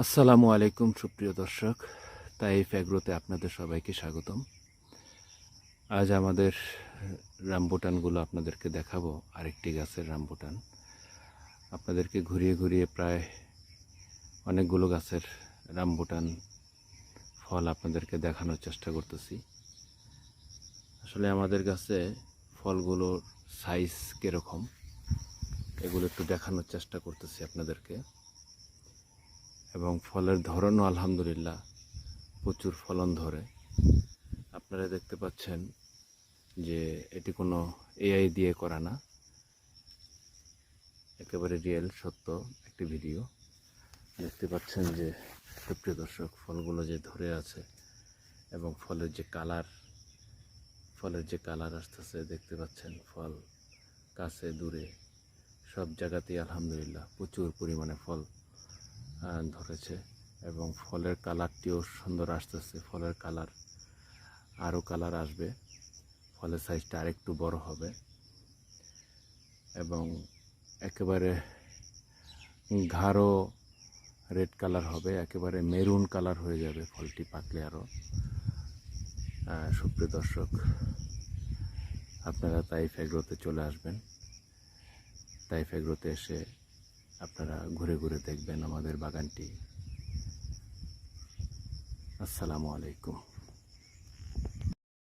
আসসালামু আলাইকুম সুপ্রিয় দর্শক, তাইফ এগ্রোতে আপনাদের সবাইকে স্বাগতম। আজ আমাদের রামবুটানগুলো আপনাদেরকে দেখাবো। আরেকটি গাছের রামবুটান আপনাদেরকে ঘুরিয়ে ঘুরিয়ে প্রায় অনেকগুলো গাছের রামবুটান ফল আপনাদেরকে দেখানোর চেষ্টা করতেছি। আসলে আমাদের গাছে ফলগুলোর সাইজ কীরকম এগুলো একটু দেখানোর চেষ্টা করতেছি আপনাদেরকে, এবং ফলের ধরনও আলহামদুলিল্লাহ প্রচুর ফলন ধরে। আপনারা দেখতে পাচ্ছেন যে এটি কোনো এআই দিয়ে করা না, একেবারে রিয়েল সত্য একটি ভিডিও। দেখতে পাচ্ছেন যে সুপ্রিয় দর্শক, ফলগুলো যে ধরে আছে এবং ফলের যে কালার আসতেছে দেখতে পাচ্ছেন। ফল কাছে দূরে সব জায়গাতেই আলহামদুলিল্লাহ প্রচুর পরিমাণে ফল ধরেছে, এবং ফলের কালারটিও সুন্দর আসতেছে। ফলের কালার আরও কালার আসবে, ফলের সাইজটা আরেকটু বড় হবে এবং একেবারে গাঢ় রেড কালার হবে, একেবারে মেরুন কালার হয়ে যাবে ফলটি পাকলে আরও। সুপ্রিয় দর্শক, আপনারা তাইফ এগ্রোতে চলে আসবেন। তাইফ এগ্রোতে এসে আপনারা ঘুরে ঘুরে দেখবেন আমাদের বাগানটি। আসসালামু আলাইকুম।